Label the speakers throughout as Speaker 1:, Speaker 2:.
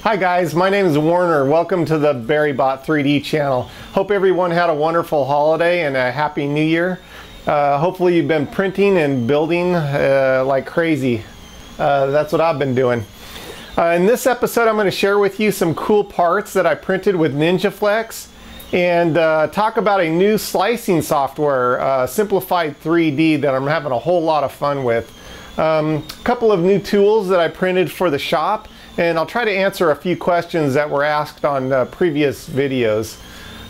Speaker 1: Hi guys, my name is Werner. Welcome to the Barrybot3D channel. Hope everyone had a wonderful holiday and a happy new year. Hopefully you've been printing and building like crazy. That's what I've been doing. In this episode I'm going to share with you some cool parts that I printed with Ninjaflex and talk about a new slicing software, Simplified3D, that I'm having a whole lot of fun with. A couple of new tools that I printed for the shop, and I'll try to answer a few questions that were asked on previous videos.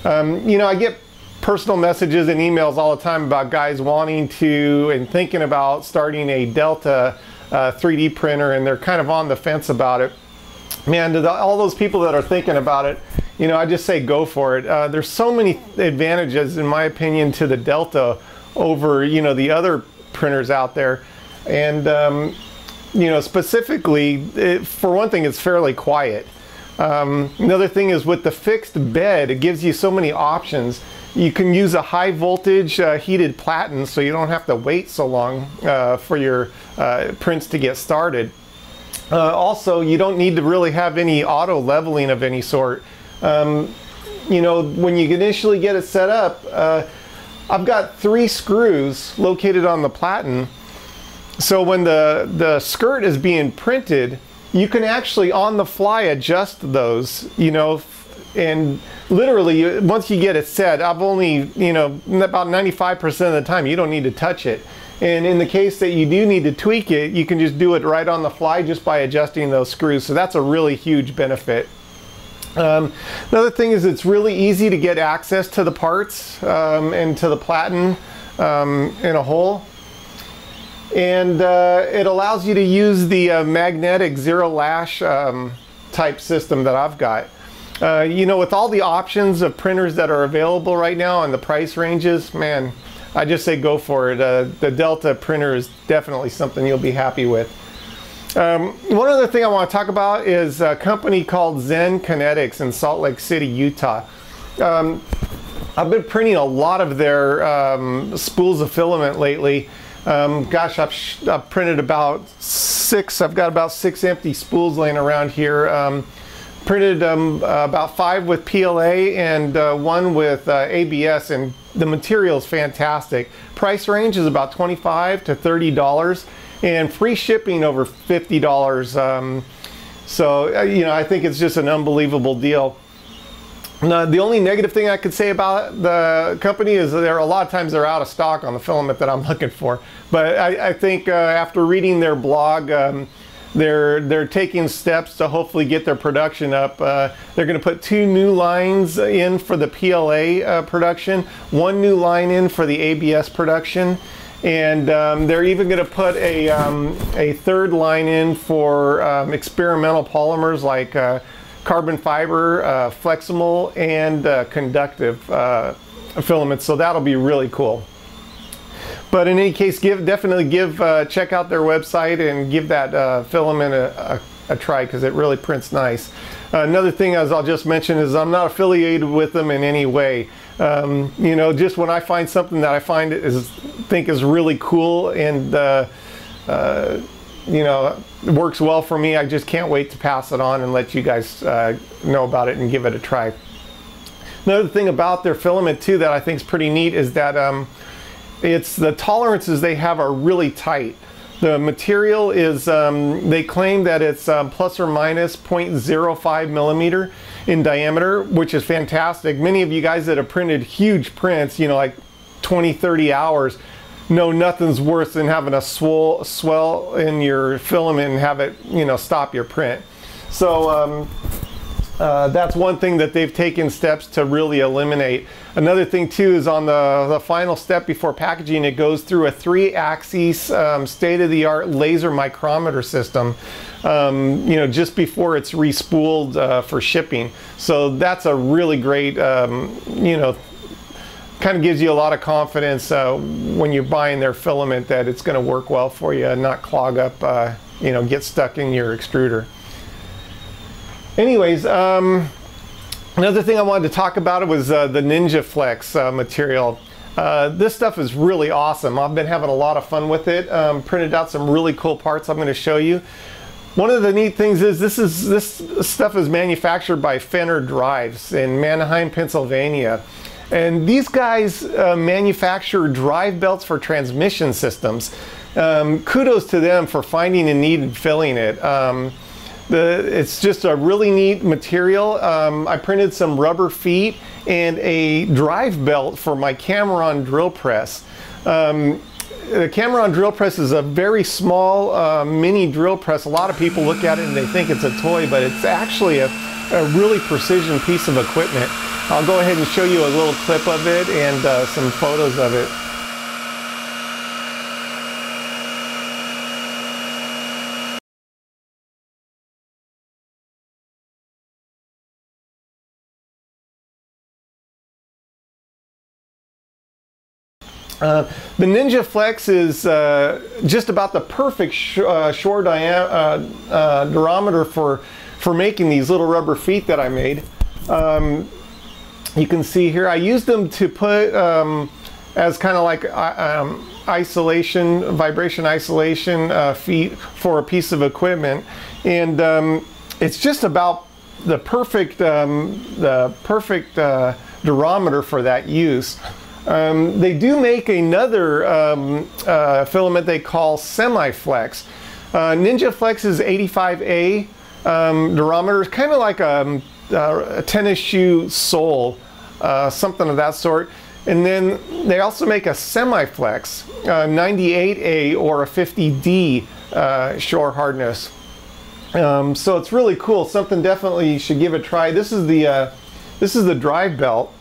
Speaker 1: You know, I get personal messages and emails all the time about guys wanting to and thinking about starting a Delta 3D printer, and they're kind of on the fence about it. Man, to all those people that are thinking about it, you know, I just say go for it. There's so many advantages, in my opinion, to the Delta over, you know, the other printers out there. And you know, specifically, for one thing, it's fairly quiet. Another thing is with the fixed bed, it gives you so many options. You can use a high voltage heated platen, so you don't have to wait so long for your prints to get started. Also, you don't need to really have any auto leveling of any sort. You know, when you initially get it set up, I've got 3 screws located on the platen. So when the skirt is being printed, you can actually on the fly adjust those, you know, and literally once you get it set, I've only, you know, about 95% of the time you don't need to touch it. And in the case that you do need to tweak it, you can just do it right on the fly just by adjusting those screws. So that's a really huge benefit. Another thing is it's really easy to get access to the parts and to the platen in a whole. And it allows you to use the magnetic zero lash type system that I've got. You know, with all the options of printers that are available right now and the price ranges, man, I just say go for it. The Delta printer is definitely something you'll be happy with. One other thing I want to talk about is a company called Zeni Kinetic in Salt Lake City, Utah. I've been printing a lot of their spools of filament lately. Gosh, I've printed about 6. I've got about 6 empty spools laying around here. Printed about 5 with PLA and 1 with ABS, and the material is fantastic. Price range is about $25 to $30 and free shipping over $50. So, you know, I think it's just an unbelievable deal. Now, the only negative thing I could say about the company is that a lot of times they're out of stock on the filament that I'm looking for. But I think after reading their blog, they're taking steps to hopefully get their production up. They're going to put 2 new lines in for the PLA production, 1 new line in for the ABS production, and they're even going to put a 3rd line in for experimental polymers like carbon fiber, flexible, and conductive filaments. So that'll be really cool. But in any case, definitely check out their website and give that filament a try, because it really prints nice. Another thing, as I'll just mention, is I'm not affiliated with them in any way. You know, just when I find something that I think is really cool and you know, it works well for me, I just can't wait to pass it on and let you guys know about it and give it a try. Another thing about their filament too that I think is pretty neat is that it's the tolerances they have are really tight. The material is, they claim that it's plus or minus 0.05 millimeter in diameter, which is fantastic. Many of you guys that have printed huge prints, you know, like 20-30 hours, know nothing's worse than having a swell in your filament and have it, you know, stop your print. So that's one thing that they've taken steps to really eliminate. Another thing too is on the final step before packaging, it goes through a 3-axis state-of-the-art laser micrometer system, you know, just before it's respooled for shipping. So that's a really great, you know, kind of gives you a lot of confidence when you're buying their filament that it's going to work well for you and not clog up, you know, get stuck in your extruder. Anyways, another thing I wanted to talk about was the Ninjaflex material. This stuff is really awesome. I've been having a lot of fun with it. Printed out some really cool parts I'm going to show you. One of the neat things is this stuff is manufactured by Fenner Drives in Manheim, Pennsylvania. And these guys manufacture drive belts for transmission systems. Kudos to them for finding a need and filling it. It's just a really neat material. I printed some rubber feet and a drive belt for my Cameron drill press. The Cameron drill press is a very small mini drill press. A lot of people look at it and they think it's a toy, but it's actually a really precision piece of equipment. I'll go ahead and show you a little clip of it and some photos of it. The Ninjaflex is just about the perfect shore diameter for making these little rubber feet that I made. You can see here I used them to put as kind of like vibration isolation feet for a piece of equipment, and it's just about the perfect durometer for that use. They do make another filament they call Semiflex. Ninjaflex is 85A durometer. It's kind of like a tennis shoe sole, something of that sort. And then they also make a Semiflex, 98A or a 50D shore hardness. So it's really cool. Something definitely you should give a try. This is the drive belt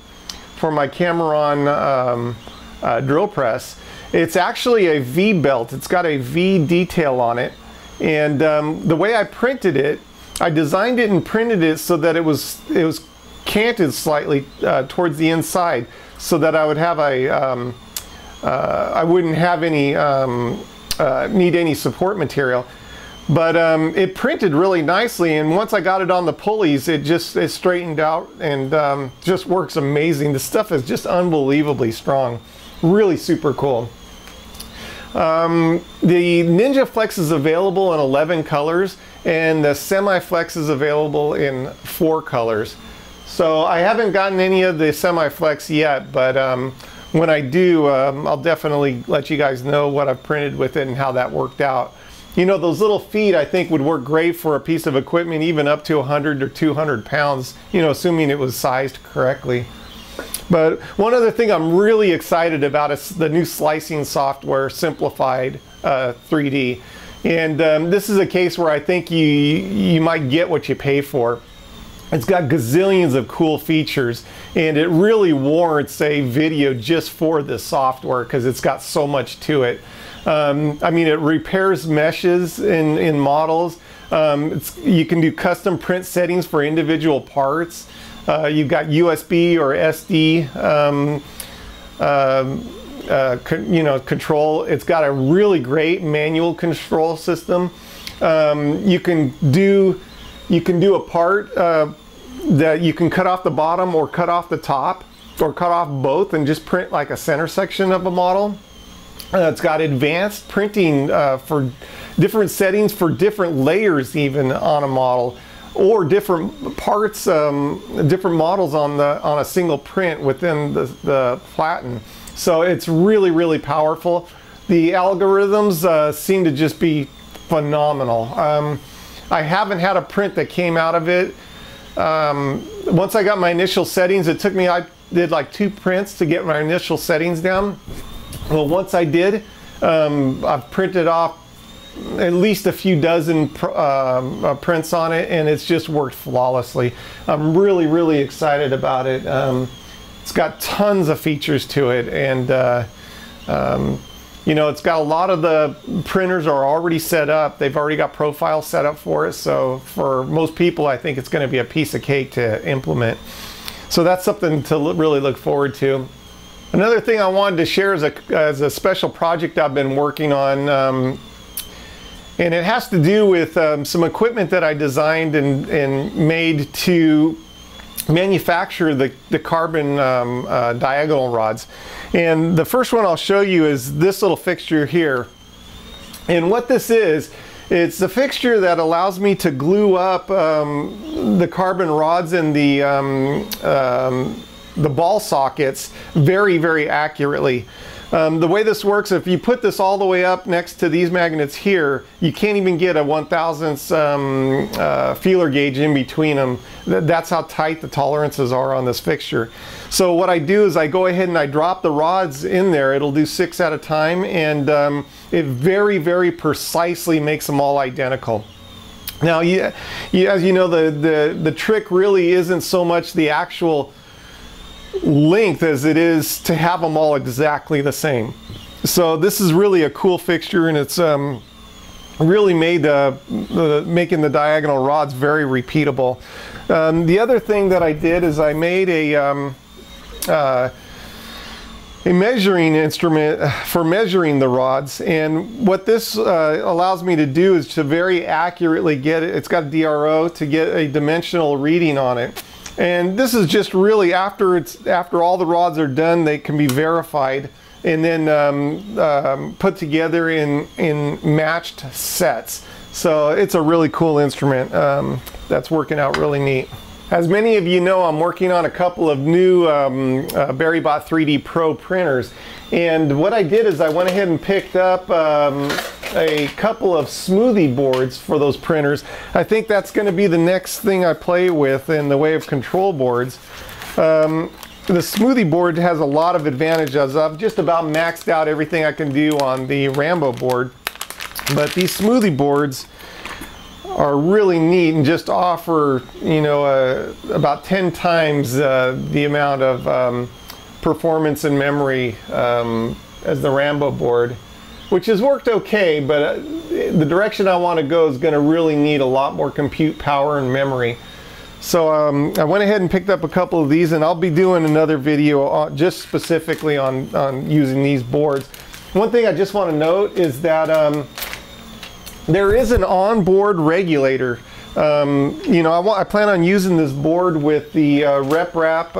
Speaker 1: for my Cameron drill press. It's actually a V belt. It's got a V detail on it, and the way I printed it, I designed it and printed it so that it was canted slightly towards the inside, so that I would have a I wouldn't have any need any support material. But it printed really nicely, and once I got it on the pulleys, it straightened out and just works amazing. The stuff is just unbelievably strong. Really super cool. The Ninjaflex is available in 11 colors, and the Semiflex is available in 4 colors. So I haven't gotten any of the Semiflex yet, but when I do, I'll definitely let you guys know what I've printed with it and how that worked out. You know, those little feet I think would work great for a piece of equipment even up to 100 or 200 pounds, you know, assuming it was sized correctly. But one other thing I'm really excited about is the new slicing software, Simplified 3D. And this is a case where I think you might get what you pay for. It's got gazillions of cool features, and it really warrants a video just for this software because it's got so much to it. I mean, it repairs meshes in models. You can do custom print settings for individual parts. You've got USB or SD control. It's got a really great manual control system. You can do a part that you can cut off the bottom or cut off the top or cut off both and just print like a center section of a model. It's got advanced printing for different settings for different layers even on a model, or different parts, different models on a single print within the platen. So it's really, really powerful. The algorithms seem to just be phenomenal. I haven't had a print that came out of it. Once I got my initial settings, it took me, I did like 2 prints to get my initial settings down. Well, once I did, I've printed off at least a few dozen prints on it, and it's just worked flawlessly. I'm really, really excited about it. It's got tons of features to it, and you know, it's got a lot of the printers are already set up. They've already got profiles set up for it, so for most people, I think it's going to be a piece of cake to implement. So that's something to really look forward to. Another thing I wanted to share is a special project I've been working on, and it has to do with some equipment that I designed and made to manufacture the carbon diagonal rods. And the first one I'll show you is this little fixture here. And what this is It's a fixture that allows me to glue up the carbon rods and the ball sockets very, very accurately. The way this works, if you put this all the way up next to these magnets here, you can't even get a 1/1000th feeler gauge in between them. That's how tight the tolerances are on this fixture. So what I do is I go ahead and I drop the rods in there. It'll do 6 at a time, and it very, very precisely makes them all identical. Now, as you know, the trick really isn't so much the actual length as it is to have them all exactly the same. So this is really a cool fixture, and it's really made making the diagonal rods very repeatable. The other thing that I did is I made a measuring instrument for measuring the rods, and what this allows me to do is to very accurately get it. It's got a DRO to get a dimensional reading on it. And this is just really after all the rods are done, they can be verified and then put together in matched sets. So it's a really cool instrument that's working out really neat. As many of you know, I'm working on a couple of new Berrybot 3D Pro printers. And what I did is I went ahead and picked up a couple of smoothie boards for those printers. I think that's going to be the next thing I play with in the way of control boards. The smoothie board has a lot of advantages. I've just about maxed out everything I can do on the Rambo board. But these smoothie boards are really neat and just offer, you know, about 10 times the amount of performance and memory as the Rambo board, which has worked okay, but the direction I want to go is going to really need a lot more compute power and memory. So I went ahead and picked up a couple of these, and I'll be doing another video just specifically on using these boards. One thing I just want to note is that there is an onboard regulator. You know, I plan on using this board with the RepRap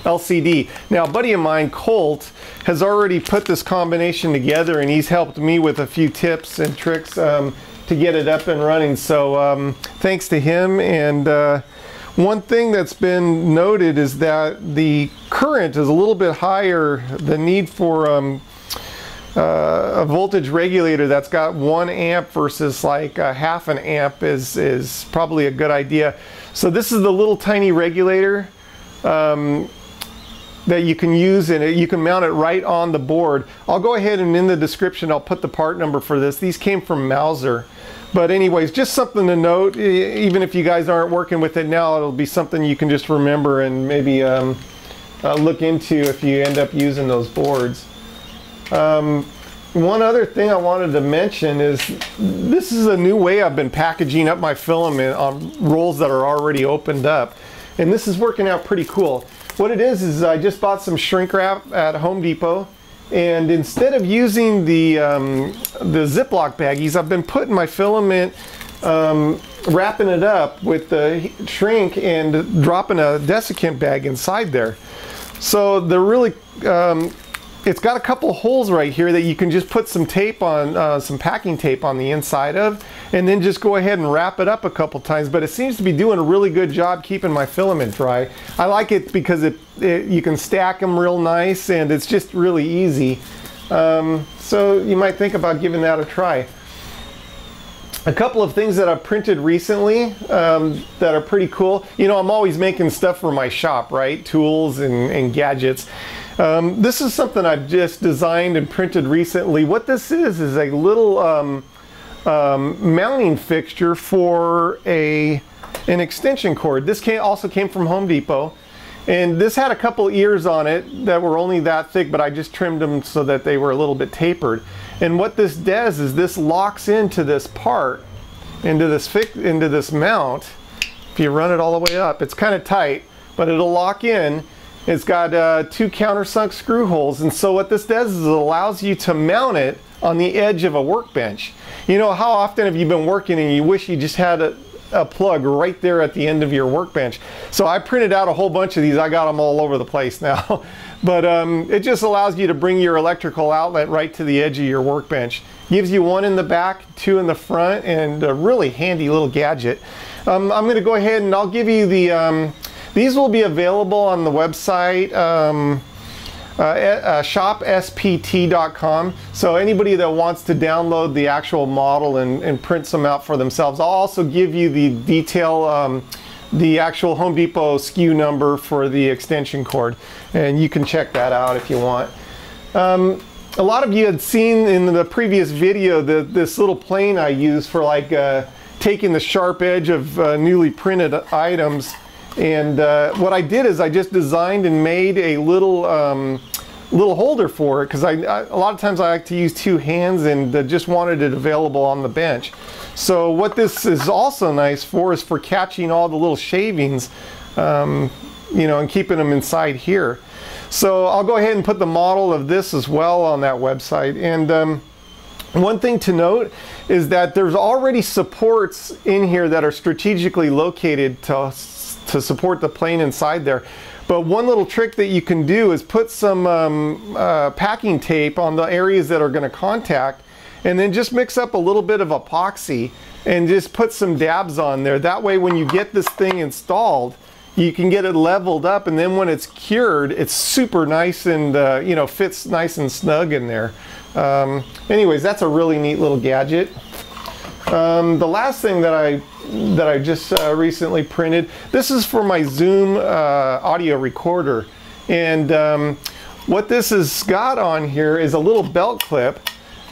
Speaker 1: LCD. Now, a buddy of mine, Colt, has already put this combination together, and he's helped me with a few tips and tricks to get it up and running. So thanks to him. And one thing that's been noted is that the current is a little bit higher. The need for a voltage regulator that's got 1 amp versus like a half an amp is probably a good idea. So this is the little tiny regulator that you can use, and you can mount it right on the board. I'll go ahead and in the description I'll put the part number for this. These came from Mauser. But anyways, just something to note. Even if you guys aren't working with it now, it'll be something you can just remember and maybe look into if you end up using those boards. One other thing I wanted to mention is this is a new way I've been packaging up my filament on rolls that are already opened up, and this is working out pretty cool. What it is I just bought some shrink wrap at Home Depot, and instead of using the Ziploc baggies, I've been putting my filament, wrapping it up with the shrink and dropping a desiccant bag inside there. So they're really it's got a couple holes right here that you can just put some tape on, some packing tape on the inside of, and then just go ahead and wrap it up a couple times. But it seems to be doing a really good job keeping my filament dry. I like it because you can stack them real nice, and it's just really easy. So you might think about giving that a try. A couple of things that I've printed recently that are pretty cool. You know, I'm always making stuff for my shop, right? Tools and gadgets. This is something I've just designed and printed recently. What this is a little mounting fixture for an extension cord. This also came from Home Depot, and this had a couple ears on it that were only that thick, but I just trimmed them so that they were a little bit tapered. And what this does is this locks into this part, into this mount. If you run it all the way up, it's kind of tight, but it'll lock in. It's got 2 countersunk screw holes, and so what this does is it allows you to mount it on the edge of a workbench. You know, how often have you been working and you wish you just had a plug right there at the end of your workbench. So I printed out a whole bunch of these. I got them all over the place now. But it just allows you to bring your electrical outlet right to the edge of your workbench. Gives you one in the back, two in the front, and a really handy little gadget. I'm going to go ahead and I'll give you the, these will be available on the website, shopspt.com. So anybody that wants to download the actual model and print some out for themselves. I'll also give you the detail, the actual Home Depot SKU number for the extension cord, and you can check that out if you want. A lot of you had seen in the previous video this little plane I use for like taking the sharp edge of newly printed items. And what I did is I just designed and made a little little holder for it, because a lot of times I like to use two hands, and just wanted it available on the bench. So what this is also nice for is for catching all the little shavings, you know, and keeping them inside here. So I'll go ahead and put the model of this as well on that website. And one thing to note is that there's already supports in here that are strategically located to support the plane inside there. But one little trick that you can do is put some packing tape on the areas that are going to contact, and then just mix up a little bit of epoxy and just put some dabs on there. That way when you get this thing installed, you can get it leveled up, and then when it's cured, it's super nice and you know, fits nice and snug in there. Anyways, that's a really neat little gadget. The last thing that I just recently printed, this is for my Zoom audio recorder, and what this has got on here is a little belt clip,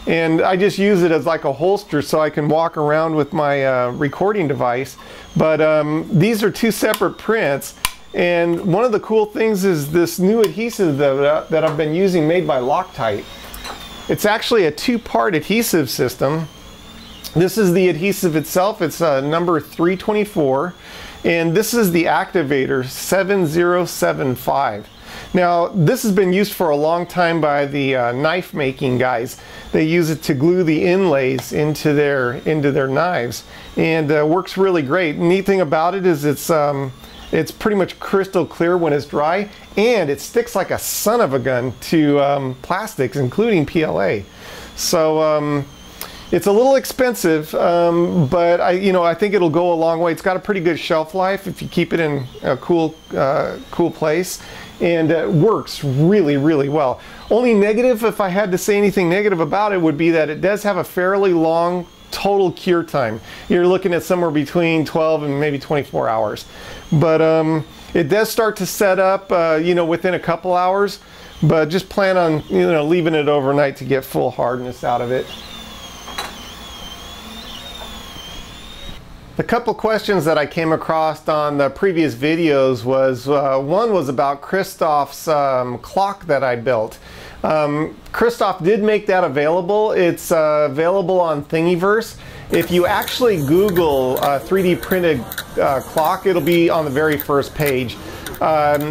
Speaker 1: and I just use it as like a holster so I can walk around with my recording device. But these are two separate prints, and one of the cool things is this new adhesive that I've been using, made by Loctite. It's actually a two-part adhesive system. This is the adhesive itself. It's number 324, and this is the activator 7075. Now this has been used for a long time by the knife making guys. They use it to glue the inlays into their knives, and works really great. Neat thing about it is it's pretty much crystal clear when it's dry, and it sticks like a son of a gun to plastics, including PLA. So it's a little expensive, but I think it'll go a long way. It's got a pretty good shelf life if you keep it in a cool place, and it works really, really well. Only negative, if I had to say anything negative about it, would be that it does have a fairly long total cure time. You're looking at somewhere between 12 and maybe 24 hours. But it does start to set up, you know, within a couple hours, but just plan on, you know, leaving it overnight to get full hardness out of it. A couple questions that I came across on the previous videos was, one was about Christoph's clock that I built. Christoph did make that available. It's available on Thingiverse. If you actually Google 3D printed clock, it'll be on the very first page.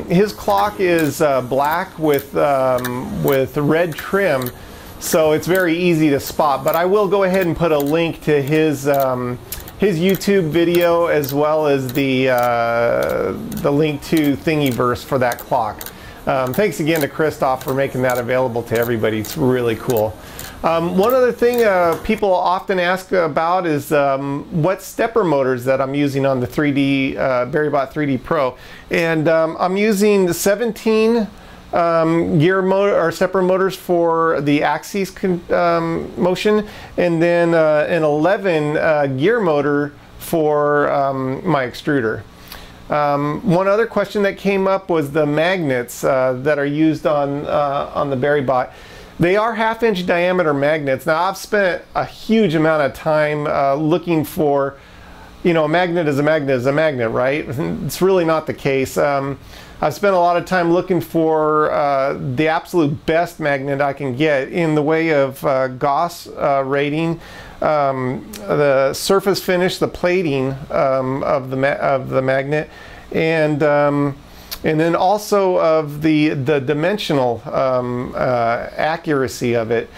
Speaker 1: His clock is black with red trim, so it's very easy to spot. But I will go ahead and put a link to his YouTube video, as well as the link to Thingiverse for that clock. Thanks again to Christoph for making that available to everybody. It's really cool. One other thing people often ask about is what stepper motors that I'm using on the 3D BerryBot 3D Pro, and I'm using the 17 gear motor or stepper motors for the axis motion, and then an 11 gear motor for my extruder. One other question that came up was the magnets that are used on the BerryBot. They are 1/2-inch diameter magnets. Now I've spent a huge amount of time looking for, you know, a magnet is a magnet is a magnet, right? It's really not the case. I've spent a lot of time looking for the absolute best magnet I can get in the way of Gauss rating, the surface finish, the plating of the magnet, and then also of the dimensional accuracy of it,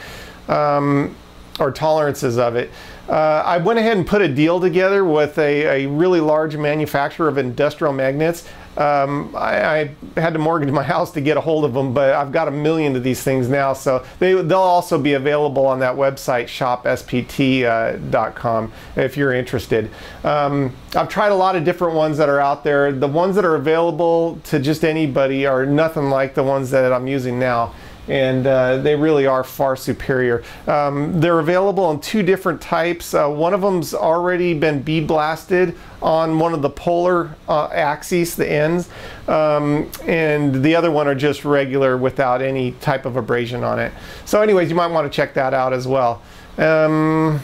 Speaker 1: or tolerances of it. I went ahead and put a deal together with a really large manufacturer of industrial magnets. I had to mortgage my house to get a hold of them, but I've got 1 million of these things now, so they'll also be available on that website, shopspt.com, if you're interested. I've tried a lot of different ones that are out there. The ones that are available to just anybody are nothing like the ones that I'm using now. And they really are far superior. They're available in 2 different types. One of them's already been bead blasted on one of the polar axes, the ends, and the other one are just regular without any type of abrasion on it. So anyways, you might want to check that out as well. Well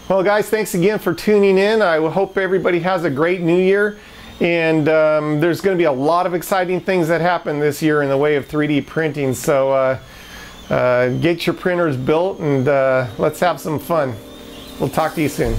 Speaker 1: guys, thanks again for tuning in. I hope everybody has a great new year. And there's going to be a lot of exciting things that happen this year in the way of 3D printing. So get your printers built and let's have some fun. We'll talk to you soon.